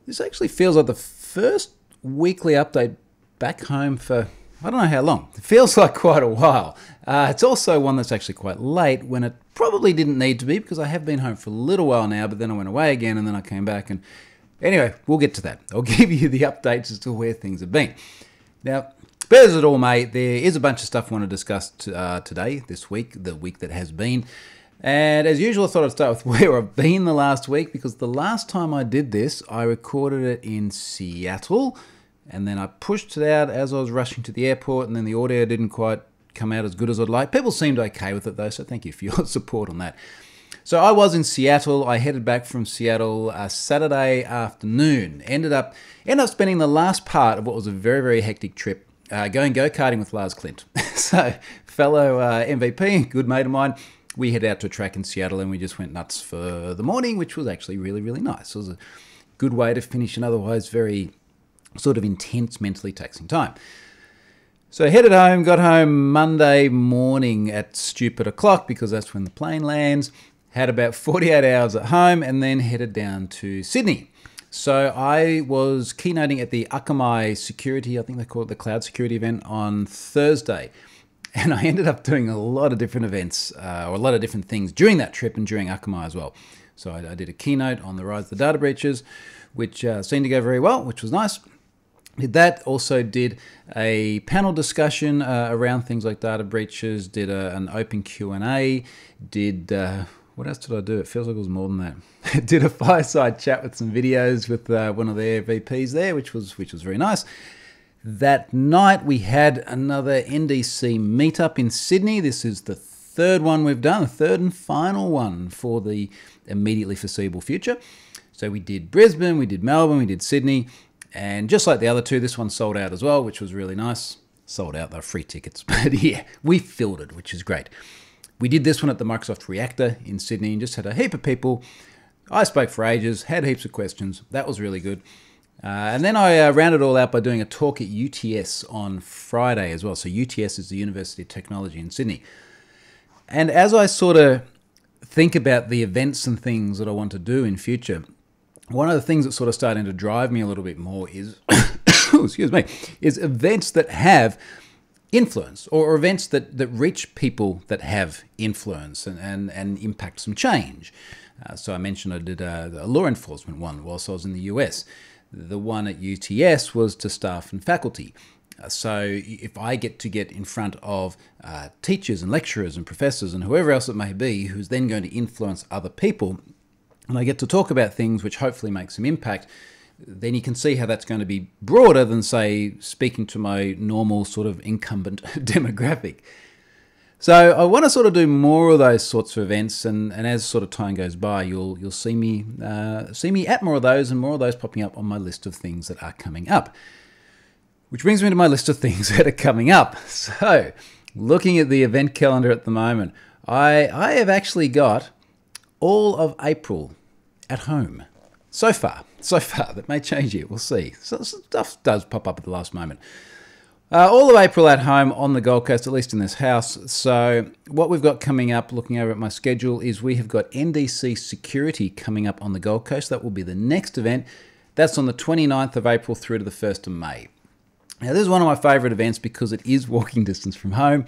This actually feels like the first weekly update back home for, I don't know how long. It feels like quite a while. It's also one that's actually quite late when it probably didn't need to be, because I have been home for a little while now, but then I went away again and then I came back. And anyway, we'll get to that. I'll give you the updates as to where things have been. Now, bear as it all may, there is a bunch of stuff I want to discuss today, this week, the week that has been. And as usual, I thought I'd start with where I've been the last week, because the last time I did this, I recorded it in Seattle, and then I pushed it out as I was rushing to the airport, and then the audio didn't quite come out as good as I'd like. People seemed okay with it though, so thank you for your support on that. So I was in Seattle. I headed back from Seattle Saturday afternoon. Ended up spending the last part of what was a very, very hectic trip going go-karting with Lars Klint. So fellow MVP, good mate of mine, we headed out to a track in Seattle and we just went nuts for the morning, which was actually really, really nice. It was a good way to finish an otherwise very sort of intense, mentally taxing time. So I headed home, got home Monday morning at stupid o'clock, because that's when the plane lands. Had about 48 hours at home and then headed down to Sydney. So I was keynoting at the Akamai security, I think they call it the cloud security event, on Thursday. And I ended up doing a lot of different events, or a lot of different things during that trip and during Akamai as well. So I did a keynote on the rise of the data breaches, which seemed to go very well, which was nice. Did that, also did a panel discussion around things like data breaches, did an open Q&A, did, what else did I do? It feels like it was more than that. Did a fireside chat with some videos with one of their VPs there, which was very nice. That night we had another NDC meetup in Sydney. This is the third one we've done, the third and final one for the immediately foreseeable future. So we did Brisbane, we did Melbourne, we did Sydney, and just like the other two, this one sold out as well, which was really nice. Sold out, they're free tickets, but yeah, we filled it, which is great. We did this one at the Microsoft Reactor in Sydney and just had a heap of people. I spoke for ages, had heaps of questions. That was really good. And then I rounded it all out by doing a talk at UTS on Friday as well. So UTS is the University of Technology in Sydney. And as I sort of think about the events and things that I want to do in future, one of the things that's sort of starting to drive me a little bit more is, excuse me, is events that have influence, or events that reach people that have influence and impact some change. So I mentioned I did a law enforcement one whilst I was in the US. The one at UTS was to staff and faculty. So if I get in front of teachers and lecturers and professors and whoever else it may be, who's then going to influence other people, and I get to talk about things which hopefully make some impact, then you can see how that's going to be broader than, say, speaking to my normal sort of incumbent demographic. So I want to sort of do more of those sorts of events, and as sort of time goes by, you'll see me at more of those, and more of those popping up on my list of things that are coming up. Which brings me to my list of things that are coming up. So, looking at the event calendar at the moment, I have actually got all of April at home. So far. That may change it. We'll see. So stuff does pop up at the last moment. All of April at home on the Gold Coast, at least in this house. So what we've got coming up, looking over at my schedule, is we have got NDC Security coming up on the Gold Coast. That will be the next event. That's on the 29th of April through to the 1st of May. Now, this is one of my favourite events because it is walking distance from home.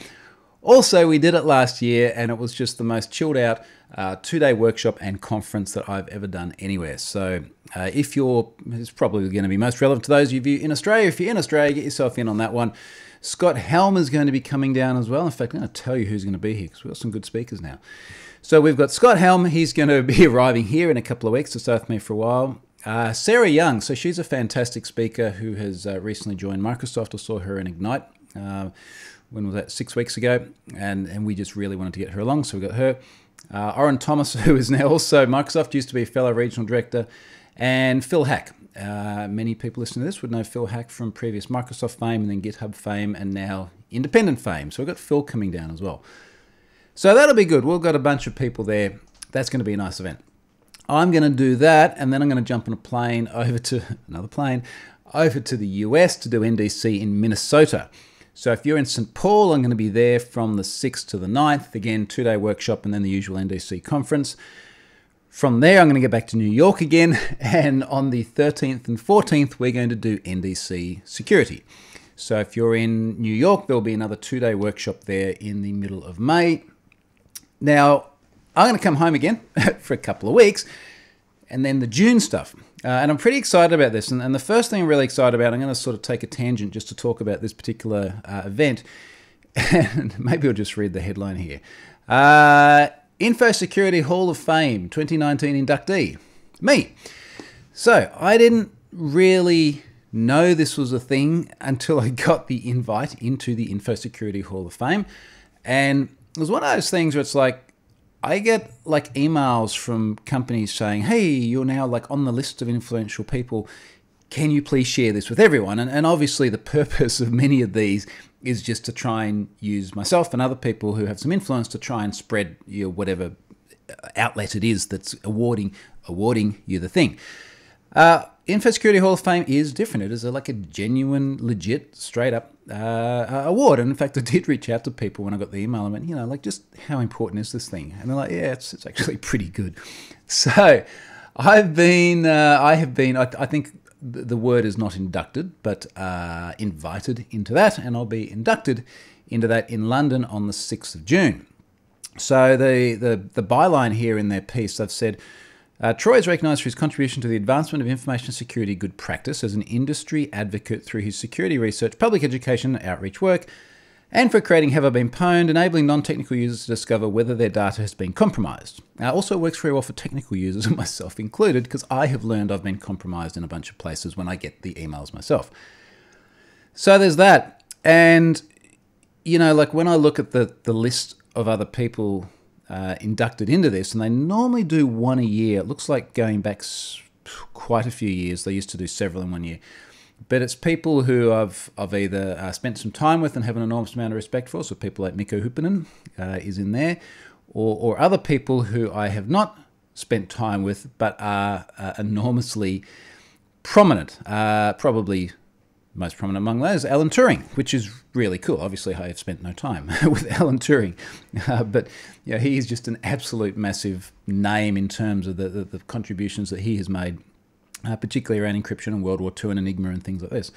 Also, we did it last year, and it was just the most chilled out 2-day workshop and conference that I've ever done anywhere. So it's probably going to be most relevant to those of you in Australia. If you're in Australia, get yourself in on that one. Scott Helm is going to be coming down as well. In fact, I'm going to tell you who's going to be here, because we've got some good speakers now. So we've got Scott Helm. He's going to be arriving here in a couple of weeks to stay with me for a while. Sarah Young, so she's a fantastic speaker who has recently joined Microsoft. I saw her in Ignite. When was that? 6 weeks ago, and we just really wanted to get her along, so we got her. Oren Thomas, who is now also Microsoft, used to be a fellow regional director, and Phil Hack. Many people listening to this would know Phil Hack from previous Microsoft fame, and then GitHub fame, and now independent fame. So we've got Phil coming down as well. So that'll be good. We've got a bunch of people there. That's going to be a nice event. I'm going to do that, and then I'm going to jump on a plane over to over to the US to do NDC in Minnesota. So if you're in St. Paul, I'm going to be there from the 6th to the 9th. Again, 2-day workshop and then the usual NDC conference. From there, I'm going to get back to New York again, and on the 13th and 14th, we're going to do NDC security. So if you're in New York, there'll be another 2-day workshop there in the middle of May. Now, I'm going to come home again for a couple of weeks, and then the June stuff. And I'm pretty excited about this. And the first thing I'm really excited about, I'm going to sort of take a tangent just to talk about this particular event. And maybe I'll just read the headline here. Info Security Hall of Fame 2019 inductee. Me. So I didn't really know this was a thing until I got the invite into the Info Security Hall of Fame. And it was one of those things where it's like, I get like emails from companies saying, hey, you're now like on the list of influential people. Can you please share this with everyone? And obviously the purpose of many of these is just to try and use myself and other people who have some influence to try and spread your whatever outlet it is that's awarding you the thing. Info Security Hall of Fame is different. It is like a genuine, legit, straight up award. And in fact, I did reach out to people when I got the email and went, like just how important is this thing? And they're like, yeah, it's actually pretty good. So I have been, I think the word is not inducted, but invited into that. And I'll be inducted into that in London on the 6th of June. So the byline here in their piece, they've said, Troy is recognised for his contribution to the advancement of information security good practice as an industry advocate through his security research, public education and outreach work, and for creating Have I Been Pwned, enabling non-technical users to discover whether their data has been compromised. Also works very well for technical users, and myself included, because I have learned I've been compromised in a bunch of places when I get the emails myself. So there's that. And, like when I look at the list of other people inducted into this, and they normally do one a year. It looks like going back quite a few years. They used to do several in one year. But it's people who I've either spent some time with and have an enormous amount of respect for, so people like Mikko Hyppinen is in there, or other people who I have not spent time with but are enormously prominent. Probably most prominent among those, Alan Turing, which is really cool. Obviously, I have spent no time with Alan Turing, but he is just an absolute massive name in terms of the contributions that he has made, particularly around encryption and World War II and Enigma and things like this.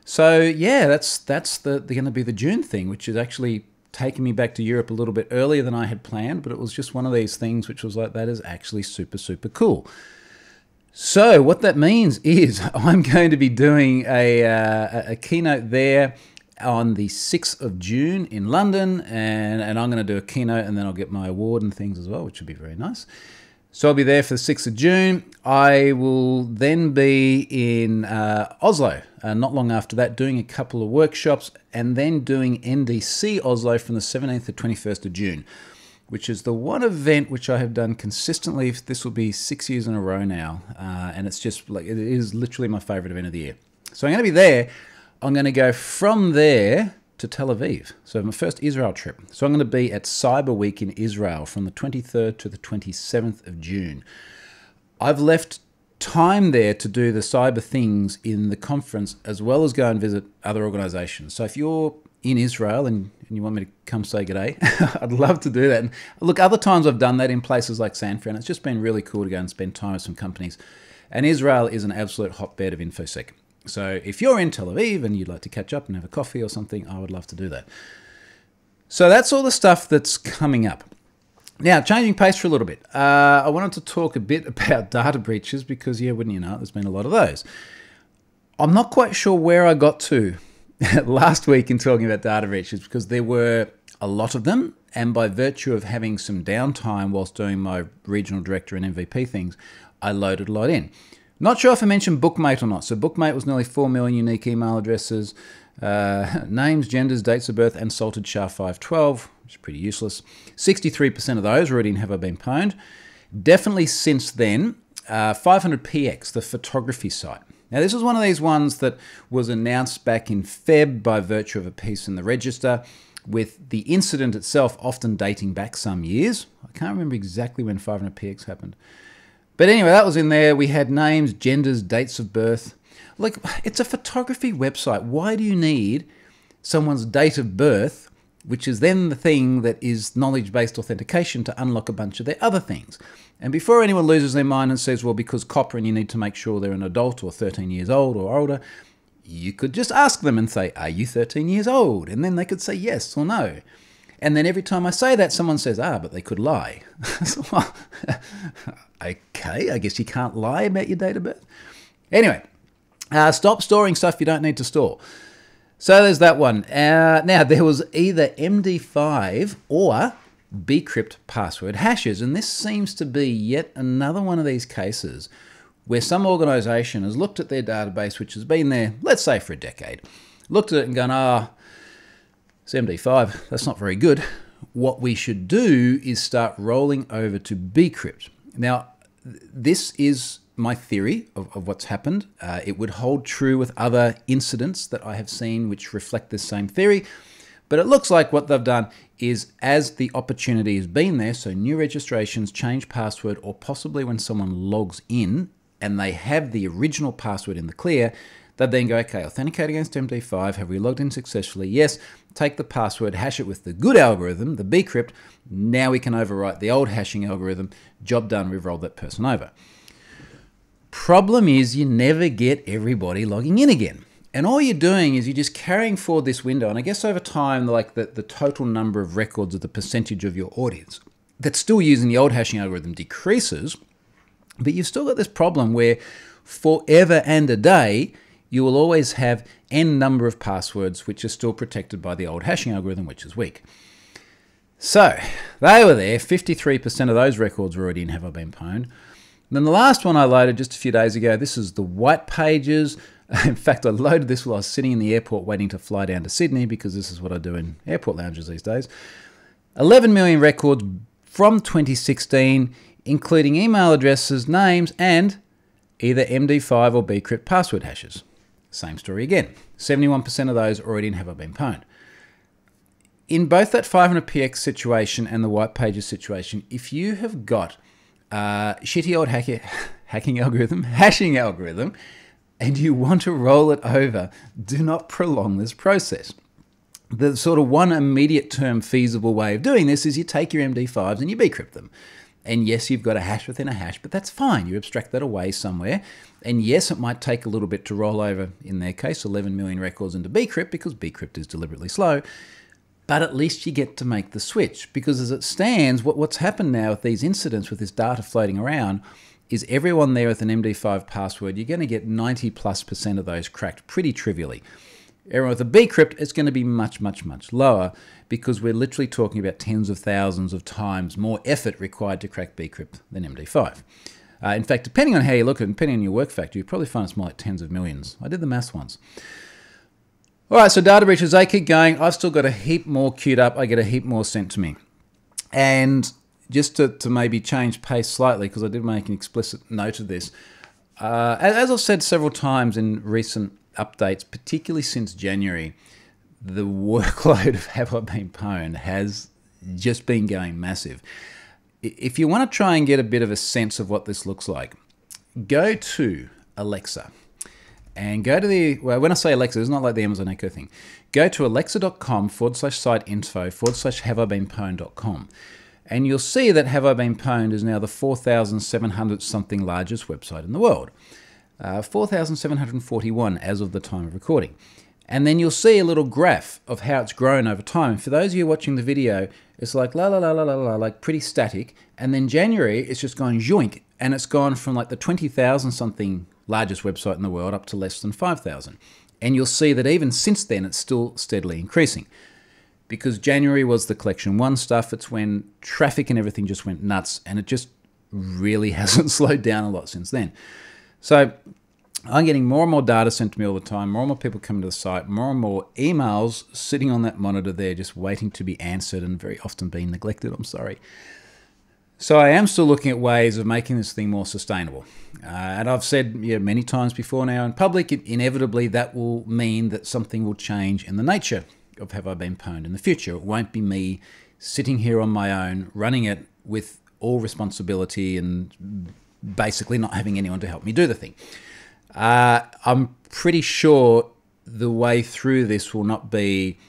So yeah, that's going to be the June thing, which is actually taking me back to Europe a little bit earlier than I had planned, but it was just one of these things which was like, that is actually super, super cool. So what that means is I'm going to be doing a keynote there on the 6th of June in London, and I'm going to do a keynote, and then I'll get my award and things as well, which will be very nice. So I'll be there for the 6th of June. I will then be in Oslo not long after that, doing a couple of workshops, and then doing NDC Oslo from the 17th to 21st of June. Which is the one event which I have done consistently. This will be 6 years in a row now. And it's just like, it is literally my favorite event of the year. So I'm going to be there. I'm going to go from there to Tel Aviv. So my first Israel trip. So I'm going to be at Cyber Week in Israel from the 23rd to the 27th of June. I've left time there to do the cyber things in the conference, as well as go and visit other organizations. So if you're in Israel and you want me to come say g'day, I'd love to do that. And look, other times I've done that in places like San Fran. It's just been really cool to go and spend time with some companies. And Israel is an absolute hotbed of InfoSec. So if you're in Tel Aviv and you'd like to catch up and have a coffee or something, I would love to do that. So that's all the stuff that's coming up. Now, changing pace for a little bit. I wanted to talk a bit about data breaches because, yeah, wouldn't you know, there's been a lot of those. I'm not quite sure where I got to last week in talking about data breaches because there were a lot of them, and by virtue of having some downtime whilst doing my regional director and MVP things, I loaded a lot in. Not sure if I mentioned Bookmate or not. So Bookmate was nearly 4 million unique email addresses, names, genders, dates of birth, and salted SHA-512, which is pretty useless. 63% of those were already in Have I Been Pwned. Definitely since then, 500px, the photography site. Now, this was one of these ones that was announced back in Feb by virtue of a piece in the Register, with the incident itself often dating back some years. I can't remember exactly when 500px happened. But anyway, that was in there. We had names, genders, dates of birth. Like, it's a photography website. Why do you need someone's date of birth which is then the thing that is knowledge-based authentication to unlock a bunch of their other things. And before anyone loses their mind and says, well, because copper and you need to make sure they're an adult or 13 years old or older, you could just ask them and say, are you 13 years old? And then they could say yes or no. And then every time I say that, someone says, but they could lie. So, well, okay, I guess you can't lie about your date of birth. Anyway, stop storing stuff you don't need to store. So there's that one. Now, there was either MD5 or bcrypt password hashes, and this seems to be yet another one of these cases where some organization has looked at their database, which has been there, let's say, for a decade, looked at it and gone, it's MD5, that's not very good. What we should do is start rolling over to bcrypt. Now, this is my theory of what's happened. It would hold true with other incidents that I have seen which reflect this same theory. But it looks like what they've done is, as the opportunity has been there, so new registrations, change password, or possibly when someone logs in and they have the original password in the clear, they then go, okay, authenticate against MD5, have we logged in successfully? Yes, take the password, hash it with the good algorithm, the bcrypt, now we can overwrite the old hashing algorithm, job done, we've rolled that person over. Problem is you never get everybody logging in again. And all you're doing is you're just carrying forward this window. And I guess over time, like the total number of records or the percentage of your audience that's still using the old hashing algorithm decreases, but you've still got this problem where forever and a day, you will always have n number of passwords which are still protected by the old hashing algorithm, which is weak. So they were there, 53% of those records were already in Have I Been Pwned. And then the last one I loaded just a few days ago, this is the white pages. In fact, I loaded this while I was sitting in the airport waiting to fly down to Sydney, because this is what I do in airport lounges these days. 11 million records from 2016, including email addresses, names, and either MD5 or bcrypt password hashes. Same story again. 71% of those already in Have I Been Pwned. In both that 500px situation and the white pages situation, if you have got shitty old hashing algorithm, and you want to roll it over, do not prolong this process. The sort of one immediate term feasible way of doing this is you take your MD5s and you bcrypt them. And yes, you've got a hash within a hash, but that's fine. You abstract that away somewhere. And yes, it might take a little bit to roll over, in their case, 11 million records into bcrypt, because bcrypt is deliberately slow. But at least you get to make the switch, because as it stands, what's happened now with these incidents, with this data floating around, is everyone there with an MD5 password, you're going to get 90+% of those cracked pretty trivially. Everyone with a bcrypt, it's going to be much, much, much lower, because we're literally talking about tens of thousands of times more effort required to crack bcrypt than MD5. In fact, depending on how you look at it, depending on your work factor, you probably find it's more like tens of millions. I did the maths once. All right, so data breaches, they keep going. I've still got a heap more queued up. I get a heap more sent to me. And just to maybe change pace slightly, because I did make an explicit note of this, as I've said several times in recent updates, particularly since January, the workload of Have I Been Pwned has just been going massive. If you want to try and get a bit of a sense of what this looks like, go to Alexa. And go to the, well, when I say Alexa, it's not like the Amazon Echo thing. Go to alexa.com/site info/haveibeenpwned.com. And you'll see that Have I Been Pwned is now the 4,700 something largest website in the world. 4,741 as of the time of recording. And then you'll see a little graph of how it's grown over time. And for those of you watching the video, it's like la la la la la la, like pretty static. And then January, it's just gone zoink, and it's gone from like the 20,000 something largest website in the world up to less than 5,000. And you'll see that even since then, it's still steadily increasing. Because January was the collection 1 stuff. It's when traffic and everything just went nuts, and it just really hasn't slowed down a lot since then. So I'm getting more and more data sent to me all the time, more and more people coming to the site, more and more emails sitting on that monitor there just waiting to be answered, and very often being neglected, I'm sorry. So I am still looking at ways of making this thing more sustainable. And I've said many times before now in public, inevitably that will mean that something will change in the nature of Have I Been Pwned in the future. It won't be me sitting here on my own, running it with all responsibility and basically not having anyone to help me do the thing. I'm pretty sure the way through this will not be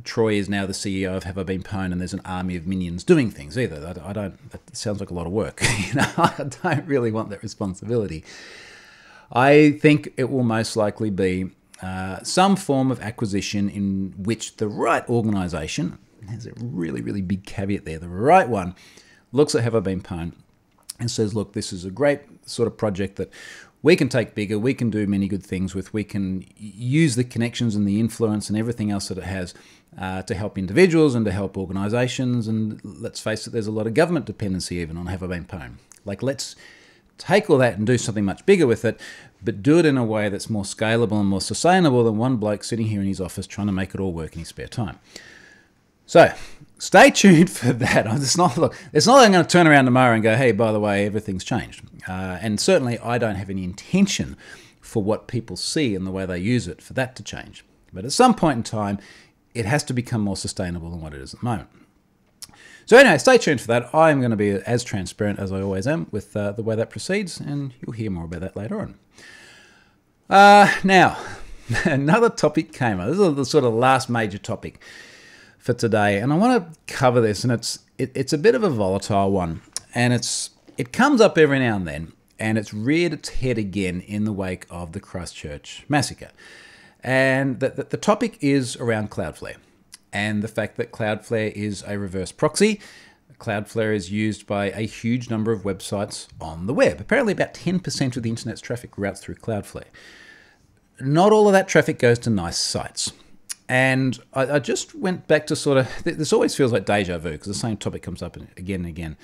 Troy is now the CEO of Have I Been Pwned, and there's an army of minions doing things either. I don't. That sounds like a lot of work. I don't really want that responsibility. I think it will most likely be some form of acquisition in which the right organisation, there's a really, really big caveat there, the right one, looks at Have I Been Pwned and says, look, this is a great sort of project that we can take bigger, we can do many good things with, we can use the connections and the influence and everything else that it has to help individuals and to help organisations. And let's face it, there's a lot of government dependency even on Have I Been Pwned. Like, let's take all that and do something much bigger with it, but do it in a way that's more scalable and more sustainable than one bloke sitting here in his office trying to make it all work in his spare time. So stay tuned for that. It's not like I'm going to turn around tomorrow and go, hey, by the way, everything's changed. And certainly I don't have any intention for what people see and the way they use it for that to change. But at some point in time, it has to become more sustainable than what it is at the moment. So anyway, stay tuned for that. I'm going to be as transparent as I always am with the way that proceeds, and you'll hear more about that later on. Now, another topic came up. This is the sort of last major topic for today, and I want to cover this, and it's a bit of a volatile one, and it comes up every now and then, and it's reared its head again in the wake of the Christchurch massacre. And the topic is around CloudFlare, and the fact that CloudFlare is a reverse proxy. CloudFlare is used by a huge number of websites on the web. Apparently about 10% of the internet's traffic routes through CloudFlare. Not all of that traffic goes to nice sites. And I just went back to sort of, this always feels like deja vu because the same topic comes up again and again.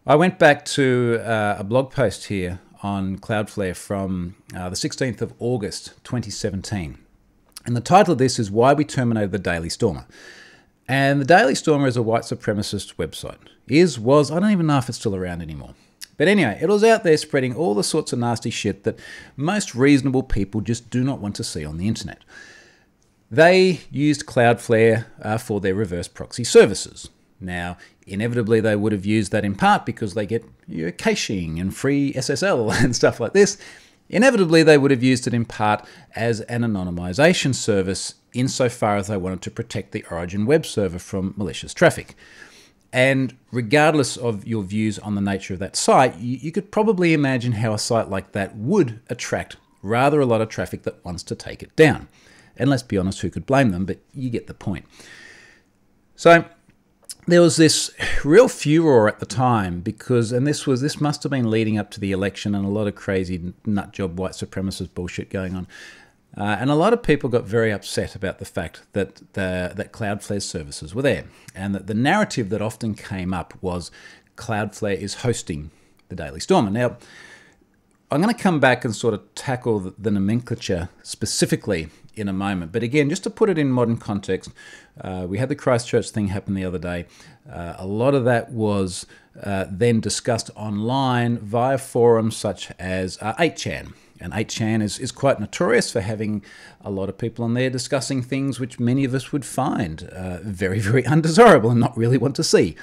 I went back to a blog post here on CloudFlare from the 16th of August 2017. And the title of this is Why We Terminated the Daily Stormer. And the Daily Stormer is a white supremacist website. I don't even know if it's still around anymore. But anyway, it was out there spreading all the sorts of nasty shit that most reasonable people just do not want to see on the internet. They used CloudFlare for their reverse proxy services. Now, inevitably, they would have used that in part because they get caching and free SSL and stuff like this. Inevitably, they would have used it in part as an anonymization service insofar as they wanted to protect the origin web server from malicious traffic. And regardless of your views on the nature of that site, you could probably imagine how a site like that would attract rather a lot of traffic that wants to take it down. And let's be honest, who could blame them? But you get the point. So there was this real furor at the time because, and this must have been leading up to the election and a lot of crazy nutjob white supremacist bullshit going on. And a lot of people got very upset about the fact that Cloudflare's services were there, and that the narrative that often came up was Cloudflare is hosting the Daily Stormer. Now, I'm going to come back and sort of tackle the nomenclature specifically in a moment. But again, just to put it in modern context, we had the Christchurch thing happen the other day. A lot of that was then discussed online via forums such as 8chan. And 8chan is quite notorious for having a lot of people on there discussing things which many of us would find very, very undesirable and not really want to see,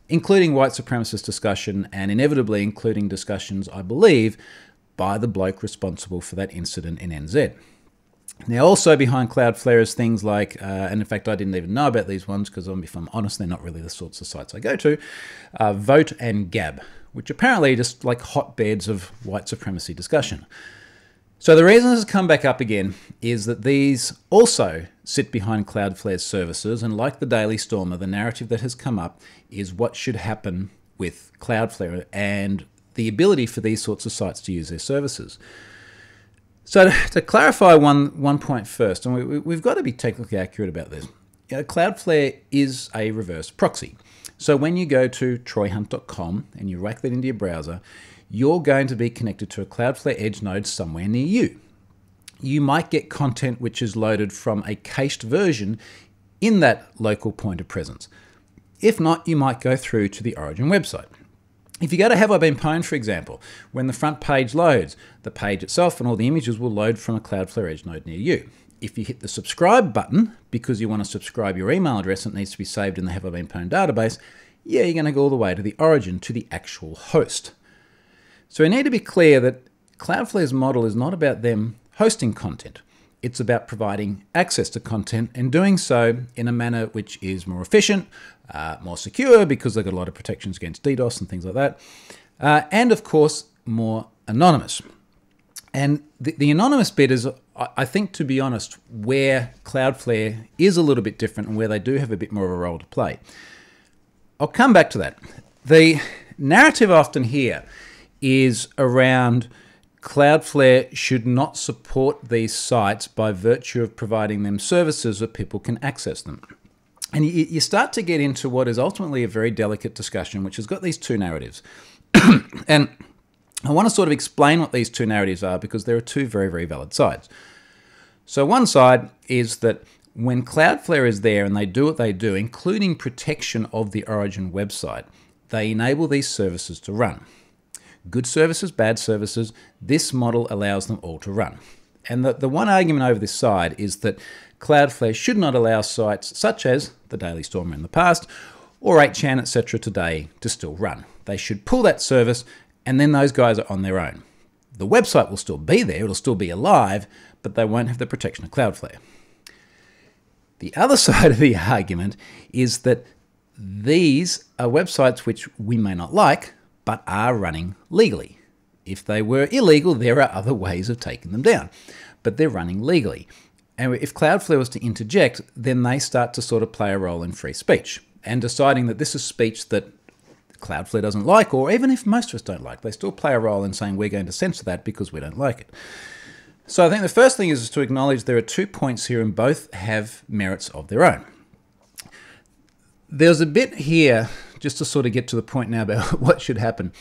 including white supremacist discussion and inevitably including discussions, I believe, by the bloke responsible for that incident in NZ. Now, also behind Cloudflare is things like, and in fact, I didn't even know about these ones because if I'm honest, they're not really the sorts of sites I go to, Vote and Gab, which apparently are just like hotbeds of white supremacy discussion. So the reason this has come back up again is that these also sit behind Cloudflare's services, and like the Daily Stormer, the narrative that has come up is what should happen with Cloudflare and the ability for these sorts of sites to use their services. So to clarify one point first, and we've got to be technically accurate about this, Cloudflare is a reverse proxy. So when you go to troyhunt.com and you whack that into your browser, you're going to be connected to a Cloudflare Edge node somewhere near you. You might get content which is loaded from a cached version in that local point of presence. If not, you might go through to the origin website. If you go to Have I Been Pwned, for example, when the front page loads, the page itself and all the images will load from a Cloudflare Edge node near you. If you hit the subscribe button, because you want to subscribe your email address that needs to be saved in the Have I Been Pwned database, you're going to go all the way to the origin, to the actual host. So we need to be clear that Cloudflare's model is not about them hosting content. it's about providing access to content and doing so in a manner which is more efficient, more secure because they've got a lot of protections against DDoS and things like that, and of course, more anonymous. And the anonymous bit is, I think, to be honest, where Cloudflare is a little bit different and where they do have a bit more of a role to play. I'll come back to that. The narrative I often hear is around Cloudflare should not support these sites by virtue of providing them services that people can access them. And you start to get into what is ultimately a very delicate discussion, which has got these two narratives. And I want to sort of explain what these two narratives are because there are two very, very valid sides. So one side is that when Cloudflare is there and they do what they do, including protection of the origin website, they enable these services to run. Good services, bad services, this model allows them all to run. And the one argument over this side is that Cloudflare should not allow sites such as the Daily Stormer in the past or 8chan, etc. today to still run. They should pull that service and then those guys are on their own. The website will still be there, it'll still be alive, but they won't have the protection of Cloudflare. The other side of the argument is that these are websites which we may not like, but are running legally. If they were illegal, there are other ways of taking them down, but they're running legally. And if Cloudflare was to interject, then they start to sort of play a role in free speech and deciding that this is speech that Cloudflare doesn't like, or even if most of us don't like, they still play a role in saying we're going to censor that because we don't like it. So I think the first thing is to acknowledge there are 2 points here and both have merits of their own. There's a bit here, just to sort of get to the point now about what should happen.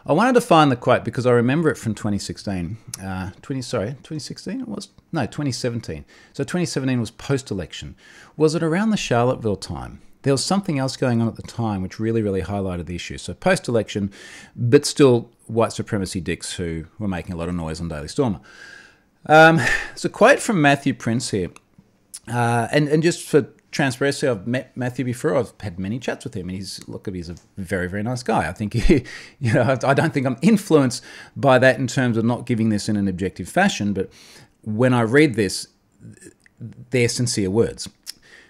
I wanted to find the quote because I remember it from 2016. 2016 it was? No, 2017. So 2017 was post-election. Was it around the Charlottesville time? There was something else going on at the time which really, really highlighted the issue. So post-election, but still white supremacy dicks who were making a lot of noise on Daily Stormer. It's a quote from Matthew Prince here. And just for transparency, I've met Matthew before. I've had many chats with him, and he's a very, very nice guy. I think I don't think I'm influenced by that in terms of not giving this in an objective fashion, but when I read this, they're sincere words.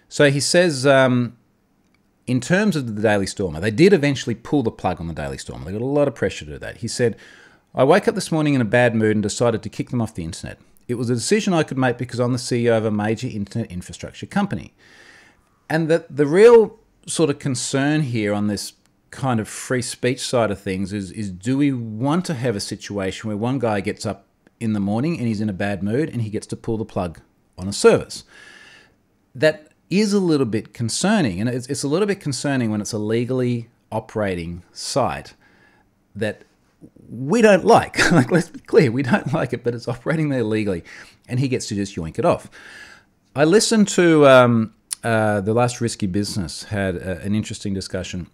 So he says, in terms of the Daily Stormer, they did eventually pull the plug on the Daily Stormer. They got a lot of pressure to do that. He said, I woke up this morning in a bad mood and decided to kick them off the internet. It was a decision I could make because I'm the CEO of a major internet infrastructure company. And that the real sort of concern here on this kind of free speech side of things is do we want to have a situation where one guy gets up in the morning and he's in a bad mood and he gets to pull the plug on a service? That is a little bit concerning. And it's a little bit concerning when it's a legally operating site that we don't like. Like, let's be clear, we don't like it, but it's operating there legally and he gets to just yoink it off. I listened to The Last Risky Business had an interesting discussion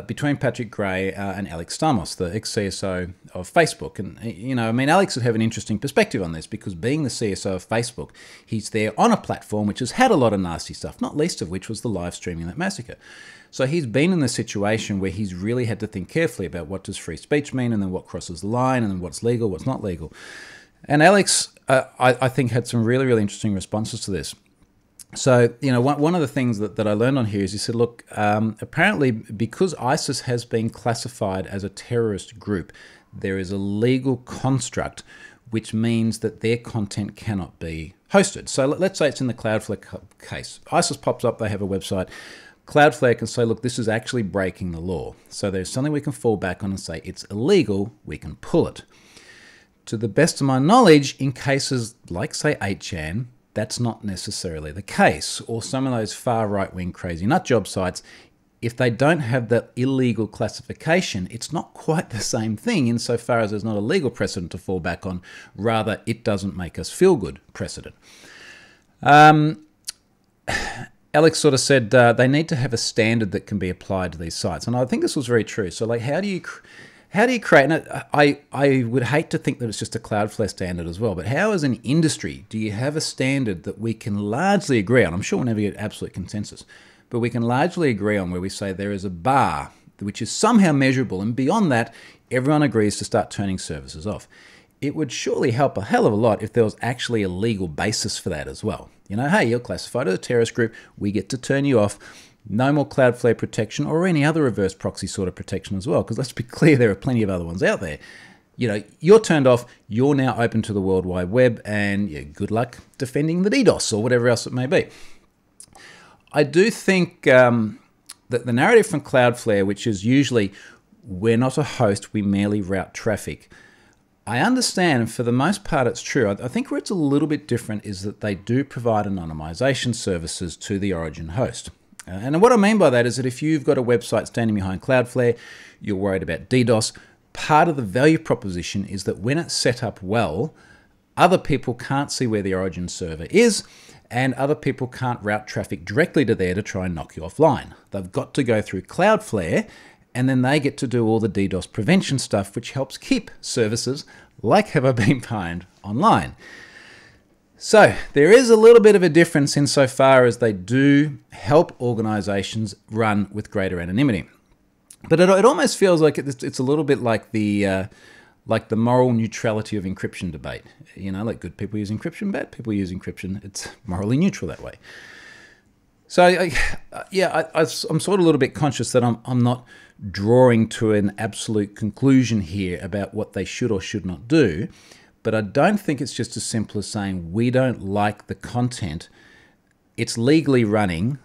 between Patrick Gray and Alex Stamos, the ex-CSO of Facebook. And, I mean, Alex would have an interesting perspective on this because being the CSO of Facebook, he's there on a platform which has had a lot of nasty stuff, not least of which was the live streaming of that massacre. So he's been in the situation where he's really had to think carefully about what does free speech mean and then what crosses the line and then what's legal, what's not legal. And Alex, I think, had some really, really interesting responses to this. So, one of the things that I learned on here is he said, look, apparently because ISIS has been classified as a terrorist group, there is a legal construct which means that their content cannot be hosted. So let's say it's in the Cloudflare case. ISIS pops up, they have a website. Cloudflare can say, look, this is actually breaking the law. So there's something we can fall back on and say it's illegal, we can pull it. To the best of my knowledge, in cases like, say, 8chan, that's not necessarily the case. Or some of those far right-wing crazy nut job sites, if they don't have that illegal classification, it's not quite the same thing insofar as there's not a legal precedent to fall back on. Rather, it doesn't make us feel good precedent. Alex sort of said they need to have a standard that can be applied to these sites. And I think this was very true. So like, how do you create, and I would hate to think that it's just a Cloudflare standard as well, but how as an industry do you have a standard that we can largely agree on? I'm sure we'll never get absolute consensus, but we can largely agree on where we say there is a bar which is somehow measurable, and beyond that, everyone agrees to start turning services off. it would surely help a hell of a lot if there was actually a legal basis for that as well. You know, hey, you're classified as a terrorist group, we get to turn you off. No more CloudFlare protection or any other reverse proxy sort of protection as well, because let's be clear, there are plenty of other ones out there. You know, you're turned off, you're now open to the World Wide Web, and yeah, good luck defending the DDoS or whatever else it may be. I do think that the narrative from CloudFlare, which is usually, we're not a host, we merely route traffic, I understand, and for the most part it's true. I think where it's a little bit different is that they do provide anonymization services to the origin host. And what I mean by that is that if you've got a website standing behind CloudFlare, you're worried about DDoS, part of the value proposition is that when it's set up well, other people can't see where the origin server is, and other people can't route traffic directly to there to try and knock you offline. They've got to go through CloudFlare, and then they get to do all the DDoS prevention stuff, which helps keep services like Have I Been Pwned online. So there is a little bit of a difference insofar as they do help organizations run with greater anonymity. But it almost feels like it's a little bit like the moral neutrality of encryption debate. You know, like good people use encryption, bad people use encryption. It's morally neutral that way. So I'm sort of a little bit conscious that I'm not drawing to an absolute conclusion here about what they should or should not do. But I don't think it's just as simple as saying we don't like the content, it's legally running,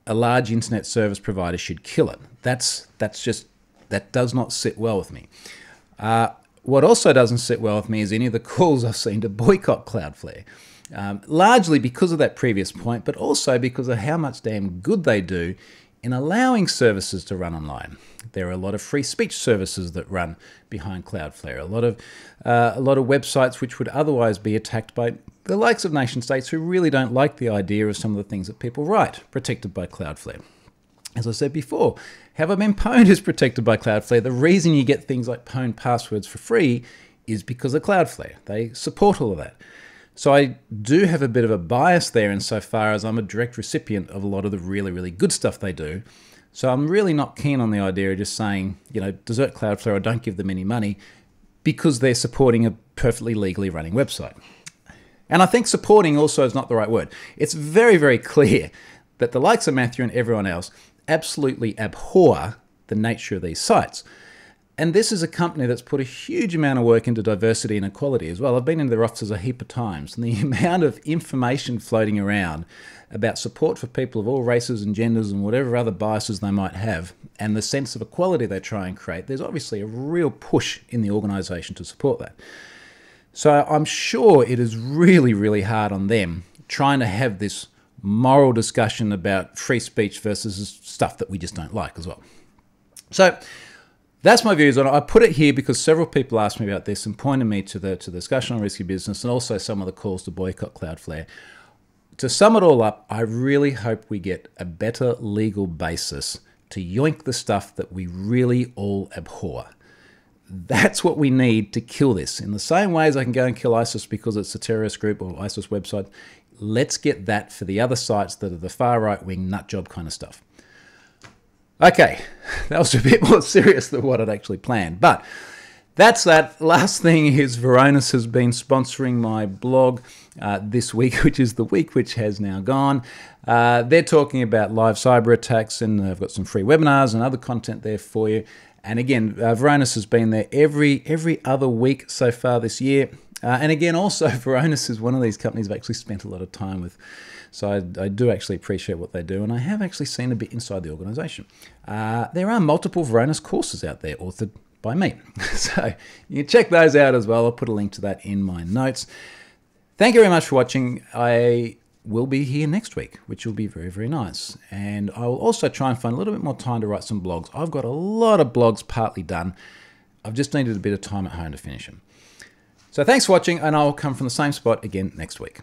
a large internet service provider should kill it. That does not sit well with me. What also doesn't sit well with me is any of the calls I've seen to boycott CloudFlare. Largely because of that previous point, but also because of how much damn good they do in allowing services to run online. There are a lot of free speech services that run behind CloudFlare, a lot of websites which would otherwise be attacked by the likes of nation states who really don't like the idea of some of the things that people write, protected by CloudFlare. As I said before, Have I Been Pwned is protected by CloudFlare. The reason you get things like pwned passwords for free is because of CloudFlare. They support all of that. So I do have a bit of a bias there insofar as I'm a direct recipient of a lot of the really, really good stuff they do. So I'm really not keen on the idea of just saying, you know, desert CloudFlare or don't give them any money because they're supporting a perfectly legally running website. And I think supporting also is not the right word. It's very, very clear that the likes of Matthew and everyone else absolutely abhor the nature of these sites. And this is a company that's put a huge amount of work into diversity and equality as well. I've been in their offices a heap of times, and the amount of information floating around about support for people of all races and genders and whatever other biases they might have, and the sense of equality they try and create, there's obviously a real push in the organisation to support that. So I'm sure it is really, really hard on them trying to have this moral discussion about free speech versus stuff that we just don't like as well. So that's my views on it. I put it here because several people asked me about this and pointed me to the discussion on risky business and also some of the calls to boycott CloudFlare. To sum it all up, I really hope we get a better legal basis to yoink the stuff that we really all abhor. That's what we need to kill this. In the same way as I can go and kill ISIS because it's a terrorist group or ISIS website, let's get that for the other sites that are the far right-wing nutjob kind of stuff. Okay, that was a bit more serious than what I'd actually planned, but that's that. Last thing is Varonis has been sponsoring my blog this week, which is the week which has now gone. They're talking about live cyber attacks, and I've got some free webinars and other content there for you. And again, Varonis has been there every other week so far this year. And again, also, Varonis is one of these companies I've actually spent a lot of time with. So I do actually appreciate what they do, and I have actually seen a bit inside the organization. There are multiple Varonis courses out there authored by me. So you can check those out as well. I'll put a link to that in my notes. Thank you very much for watching. I will be here next week, which will be very, very nice. And I will also try and find a little bit more time to write some blogs. I've got a lot of blogs partly done. I've just needed a bit of time at home to finish them. So thanks for watching, and I'll come from the same spot again next week.